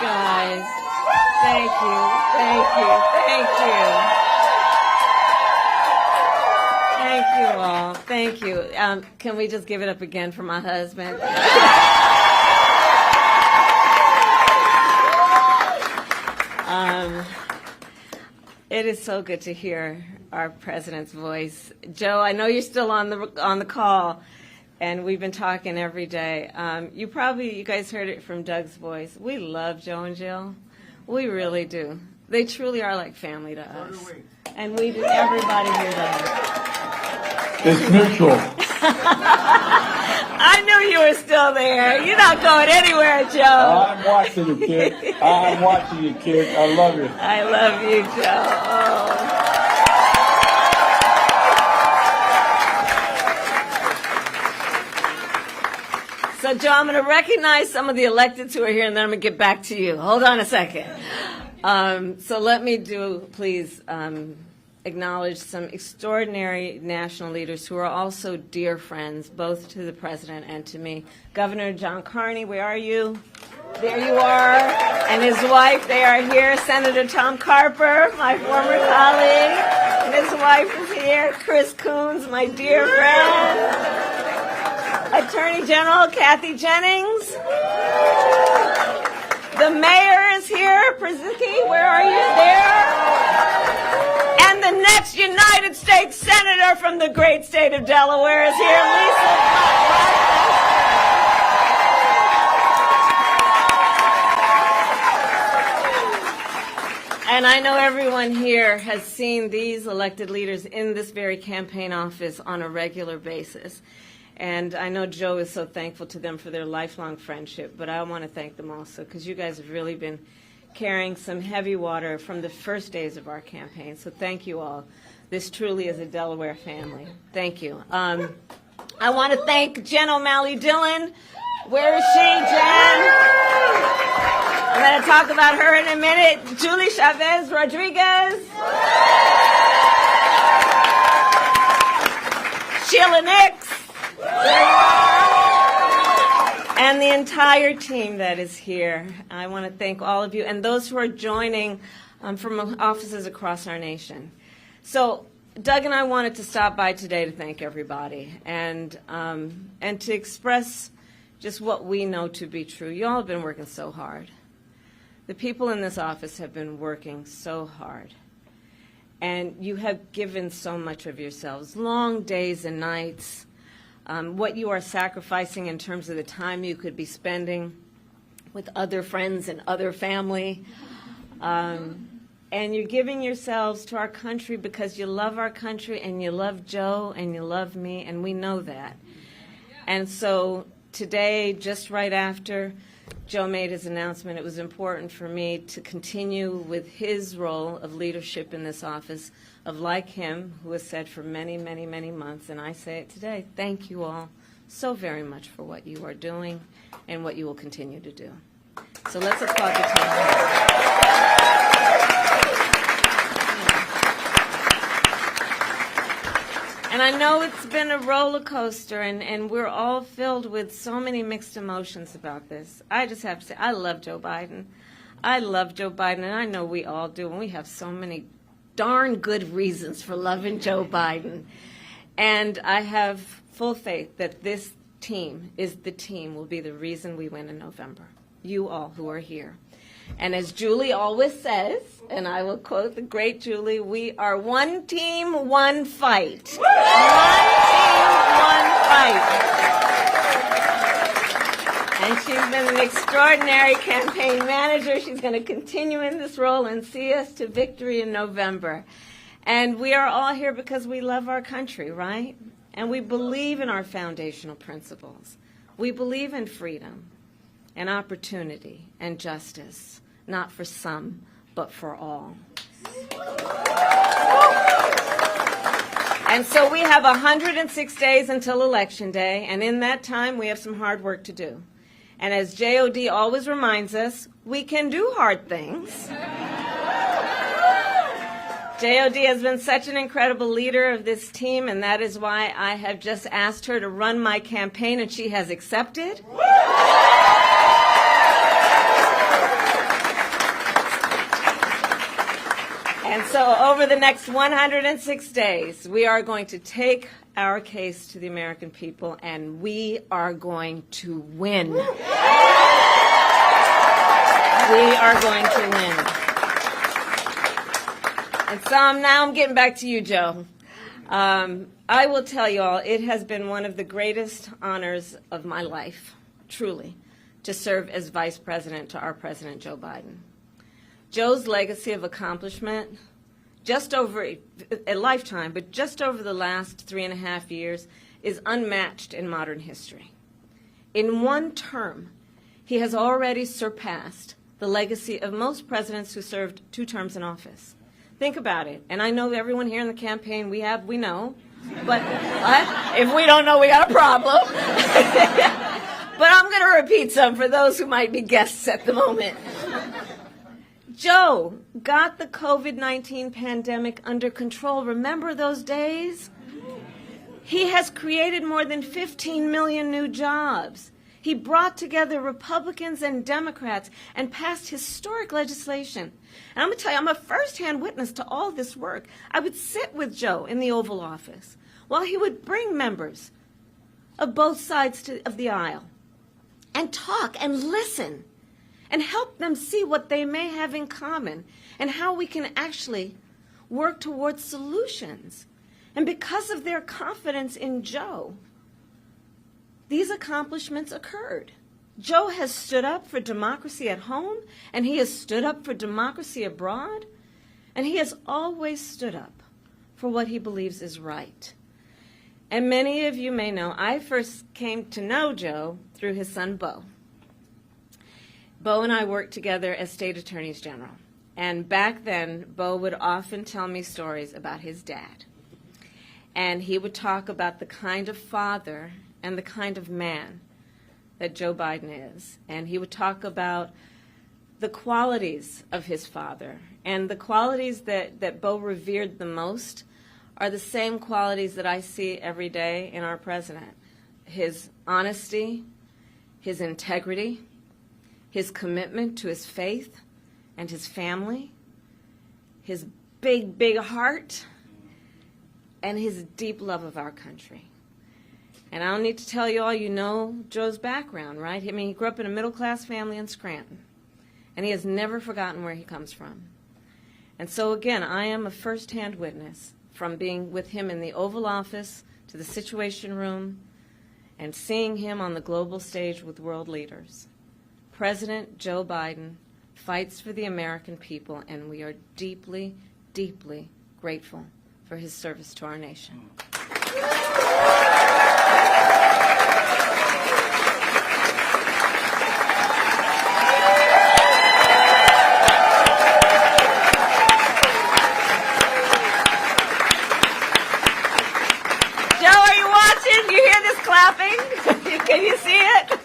guys. Thank you, thank you, thank you. Thank you all, thank you. Can we just give it up again for my husband? It is so good to hear our president's voice. Joe, I know you're still on the call, and we've been talking every day. You guys heard it from Doug's voice. We love Joe and Jill. We really do. They truly are like family to us. So do we. And we do. Everybody here does. It's mutual. I knew you were still there. You're not going anywhere, Joe. I'm watching you, kid. I'm watching you, kid. I love you. I love you, Joe. Oh. So, Joe, I'm going to recognize some of the electeds who are here, and then I'm going to get back to you. Hold on a second. So let me please acknowledge some extraordinary national leaders who are also dear friends, both to the president and to me. Governor John Carney, where are you? There you are. And his wife, they are here. Senator Tom Carper, my former colleague, and his wife is here. Chris Coons, my dear friend. Attorney General Kathy Jennings. The mayor is here. Przicki, where are you? There. And the next United States Senator from the great state of Delaware is here, Lisa. And I know everyone here has seen these elected leaders in this very campaign office on a regular basis. And I know Joe is so thankful to them for their lifelong friendship, but I want to thank them also because you guys have really been carrying some heavy water from the first days of our campaign. So thank you all. This truly is a Delaware family. Thank you. I want to thank Jen O'Malley Dillon. Where is she, Jen? I'm going to talk about her in a minute. Julie Chavez Rodriguez. Sheila Nix. And the entire team that is here. I want to thank all of you and those who are joining from offices across our nation. So Doug and I wanted to stop by today to thank everybody and to express just what we know to be true. You all have been working so hard. The people in this office have been working so hard. And you have given so much of yourselves, long days and nights. What you are sacrificing in terms of the time you could be spending with other friends and other family. And you're giving yourselves to our country because you love our country and you love Joe and you love me, and we know that. And so today, just right after Joe made his announcement, it was important for me to continue with his role of leadership in this office, of like him, who has said for many, many, many months, and I say it today, thank you all so very much for what you are doing and what you will continue to do. So let's applaud the team. And I know it's been a roller coaster, and we're all filled with so many mixed emotions about this. I just have to say, I love Joe Biden. I love Joe Biden, and I know we all do, and we have so many darn good reasons for loving Joe Biden. And I have full faith that this team will be the reason we win in November. You all who are here. And as Julie always says, and I will quote the great Julie, we are one team, one fight. One team, one fight. And she's been an extraordinary campaign manager. She's going to continue in this role and see us to victory in November. And we are all here because we love our country, right? And we believe in our foundational principles. We believe in freedom and opportunity and justice, not for some, but for all. And so we have 106 days until Election Day, and in that time we have some hard work to do. And as JOD always reminds us, we can do hard things. JOD has been such an incredible leader of this team, and that is why I have just asked her to run my campaign, and she has accepted. So over the next 106 days, we are going to take our case to the American people, and we are going to win. We are going to win. And so now I'm getting back to you, Joe. I will tell you all, it has been one of the greatest honors of my life, truly, to serve as Vice President to our President, Joe Biden. Joe's legacy of accomplishment, just over a lifetime, but just over the last 3.5 years, is unmatched in modern history. In one term, he has already surpassed the legacy of most presidents who served 2 terms in office. Think about it. And I know everyone here in the campaign, we know. But if we don't know, we got a problem. But I'm going to repeat some for those who might be guests at the moment. Joe got the COVID-19 pandemic under control. Remember those days? He has created more than 15 million new jobs. He brought together Republicans and Democrats and passed historic legislation. And I'm going to tell you, I'm a firsthand witness to all this work. I would sit with Joe in the Oval Office while he would bring members of both sides of the aisle and talk and listen and help them see what they may have in common and how we can actually work towards solutions. And because of their confidence in Joe, these accomplishments occurred. Joe has stood up for democracy at home, and he has stood up for democracy abroad, and he has always stood up for what he believes is right. And many of you may know, I first came to know Joe through his son, Beau. Beau and I worked together as state attorneys general. And back then, Beau would often tell me stories about his dad. And he would talk about the kind of father and the kind of man that Joe Biden is. And he would talk about the qualities of his father. And the qualities that Beau revered the most are the same qualities that I see every day in our president. His honesty, his integrity, his commitment to his faith and his family, his big, big heart, and his deep love of our country. And I don't need to tell you all, you know Joe's background, right? I mean, he grew up in a middle-class family in Scranton, and he has never forgotten where he comes from. And so, again, I am a first-hand witness from being with him in the Oval Office to the Situation Room and seeing him on the global stage with world leaders. President Joe Biden fights for the American people, and we are deeply, deeply grateful for his service to our nation. Can you see it?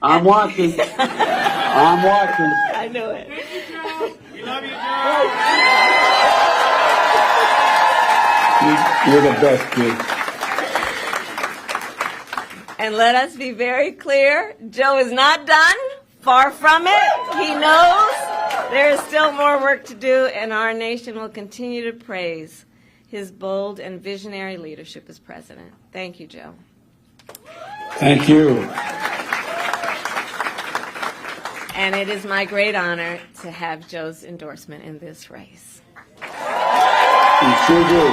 I'm watching. I'm watching. I knew it. We love you, Joe. You're the best, kid. And let us be very clear, Joe is not done. Far from it. He knows there is still more work to do, and our nation will continue to praise his bold and visionary leadership as president. Thank you, Joe. Thank you. And it is my great honor to have Joe's endorsement in this race. You sure do.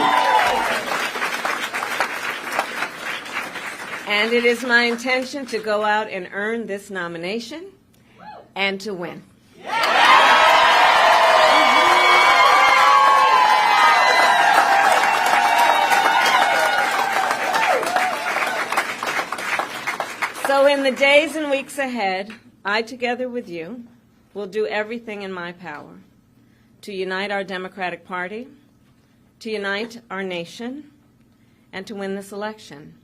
And it is my intention to go out and earn this nomination and to win. So in the days and weeks ahead, I, together with you, will do everything in my power to unite our Democratic Party, to unite our nation, and to win this election.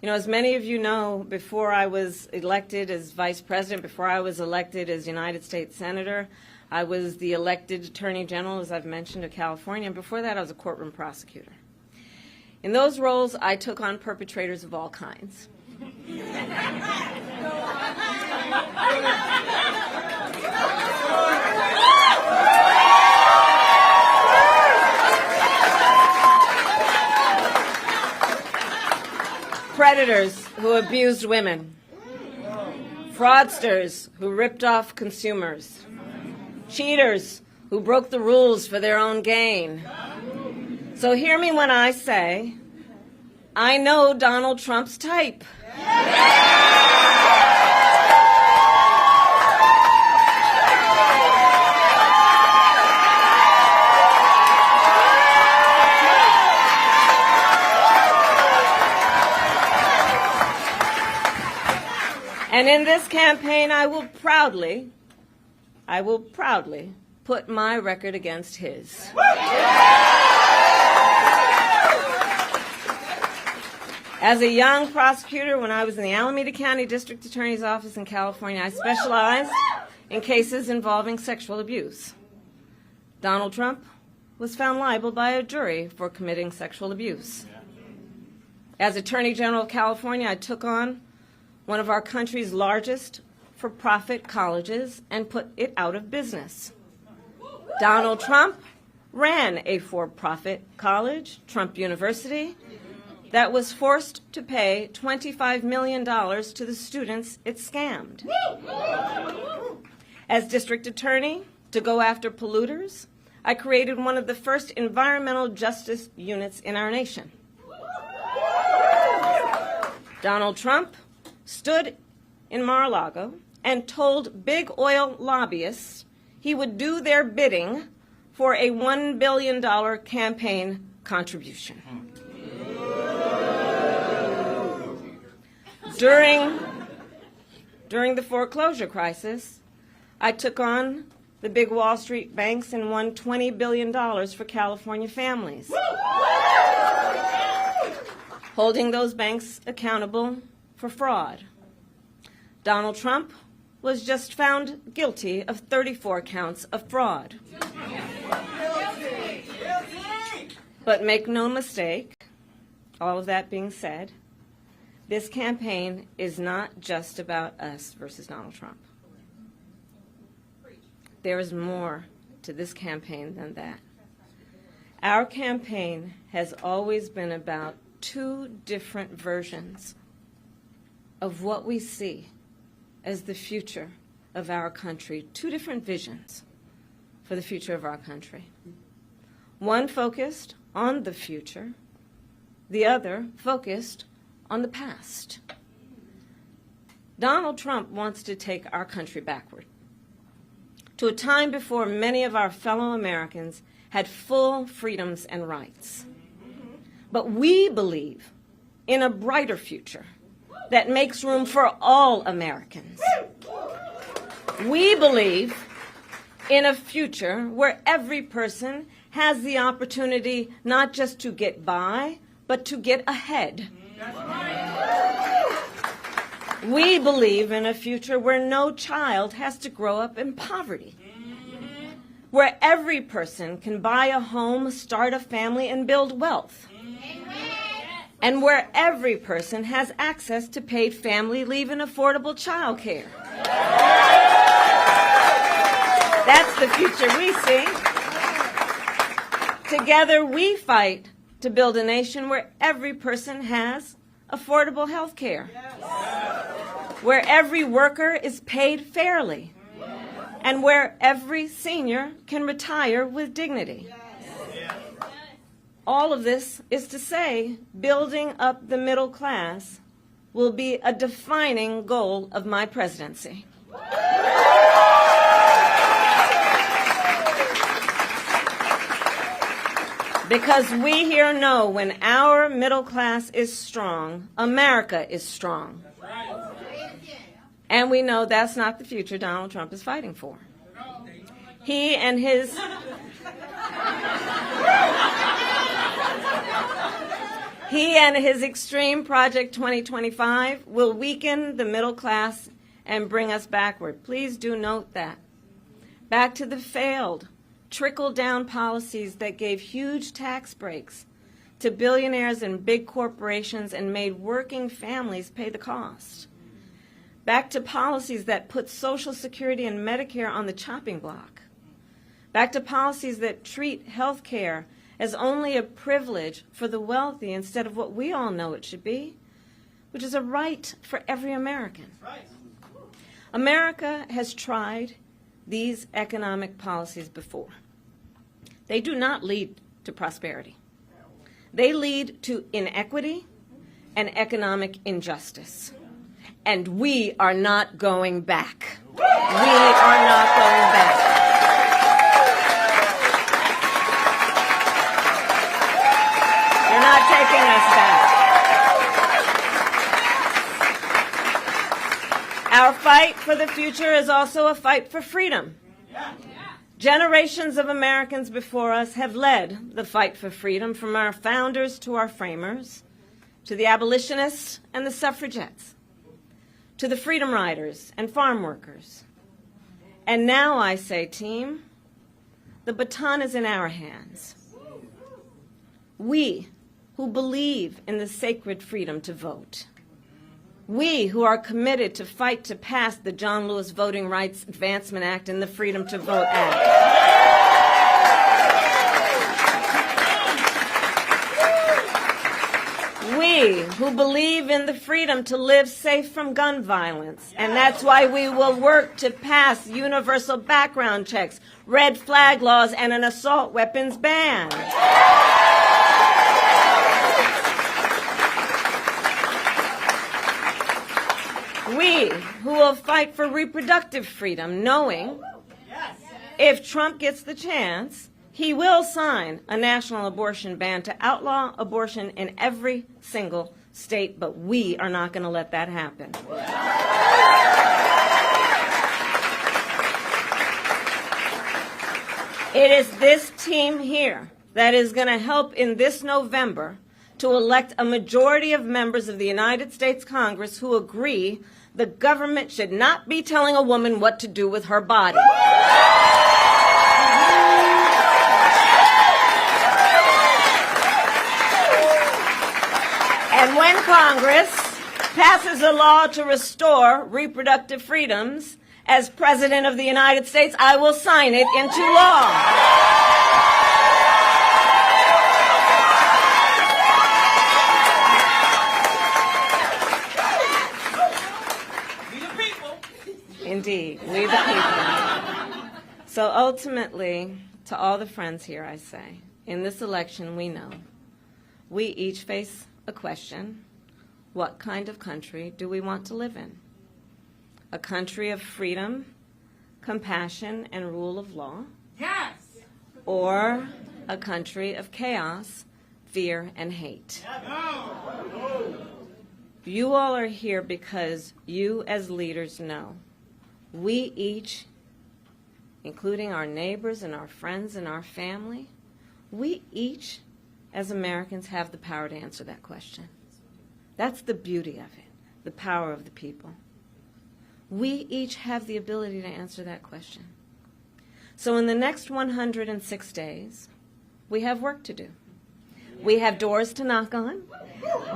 You know, as many of you know, before I was elected as Vice President, before I was elected as United States Senator, I was the elected Attorney General, as I've mentioned, of California, and before that I was a courtroom prosecutor. In those roles, I took on perpetrators of all kinds. predators who abused women, fraudsters who ripped off consumers, cheaters who broke the rules for their own gain. So hear me when I say, I know Donald Trump's type. And in this campaign, I will proudly put my record against his. As a young prosecutor, when I was in the Alameda County District Attorney's Office in California, I specialized in cases involving sexual abuse. Donald Trump was found liable by a jury for committing sexual abuse. As Attorney General of California, I took on one of our country's largest for-profit colleges and put it out of business. Donald Trump ran a for-profit college, Trump University, that was forced to pay $25 million to the students it scammed. As district attorney, to go after polluters, I created one of the first environmental justice units in our nation. Donald Trump stood in Mar-a-Lago and told big oil lobbyists he would do their bidding for a $1 billion campaign contribution. During the foreclosure crisis, I took on the big Wall Street banks and won $20 billion for California families, holding those banks accountable for fraud. Donald Trump was just found guilty of 34 counts of fraud. But make no mistake, all of that being said, this campaign is not just about us versus Donald Trump. There is more to this campaign than that. Our campaign has always been about two different versions of what we see as the future of our country, two different visions for the future of our country. One focused on the future, the other focused on the past. Donald Trump wants to take our country backward to a time before many of our fellow Americans had full freedoms and rights. But we believe in a brighter future that makes room for all Americans. We believe in a future where every person has the opportunity not just to get by, but to get ahead. We believe in a future where no child has to grow up in poverty, where every person can buy a home, start a family, and build wealth, and where every person has access to paid family leave and affordable child care. That's the future we see. Together we fight to build a nation where every person has affordable health care, where every worker is paid fairly, and where every senior can retire with dignity. All of this is to say, building up the middle class will be a defining goal of my presidency. Because we here know when our middle class is strong, America is strong. And we know that's not the future Donald Trump is fighting for. He and his extreme Project 2025 will weaken the middle class and bring us backward. Please do note that. Back to the failed trickle-down policies that gave huge tax breaks to billionaires and big corporations and made working families pay the cost. Back to policies that put Social Security and Medicare on the chopping block. Back to policies that treat health care as only a privilege for the wealthy instead of what we all know it should be, which is a right for every American. America has tried these economic policies before. They do not lead to prosperity. They lead to inequity and economic injustice. And we are not going back. We are not going back. You're not taking us back. Our fight for the future is also a fight for freedom. Generations of Americans before us have led the fight for freedom, from our founders to our framers, to the abolitionists and the suffragettes, to the freedom riders and farm workers. And now I say, team, the baton is in our hands. We who believe in the sacred freedom to vote, we who are committed to fight to pass the John Lewis Voting Rights Advancement Act and the Freedom to Vote Act. We who believe in the freedom to live safe from gun violence. And that's why we will work to pass universal background checks, red flag laws, and an assault weapons ban. We who will fight for reproductive freedom, knowing if Trump gets the chance, he will sign a national abortion ban to outlaw abortion in every single state, but we are not going to let that happen. It is this team here that is going to help in this November to elect a majority of members of the United States Congress who agree the government should not be telling a woman what to do with her body. And when Congress passes a law to restore reproductive freedoms, as President of the United States, I will sign it into law. Indeed, we the people. So ultimately, to all the friends here, I say, in this election, we know we each face a question: what kind of country do we want to live in? A country of freedom, compassion, and rule of law? Yes! Or a country of chaos, fear, and hate? No! You all are here because you as leaders know we each, including our neighbors and our friends and our family, we each as Americans have the power to answer that question. That's the beauty of it, the power of the people. We each have the ability to answer that question. So in the next 106 days, we have work to do. We have doors to knock on.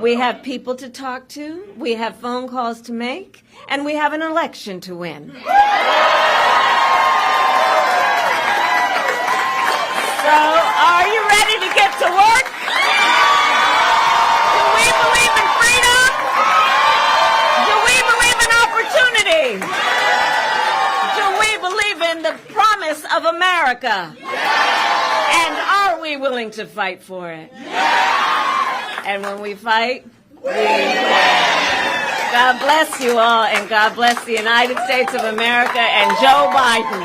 We have people to talk to. We have phone calls to make. And we have an election to win. So are you ready to get to work? Do we believe in freedom? Do we believe in opportunity? Do we believe in the promise of America? And are we willing to fight for it? And when we fight, we win. God bless you all, and God bless the United States of America and Joe Biden.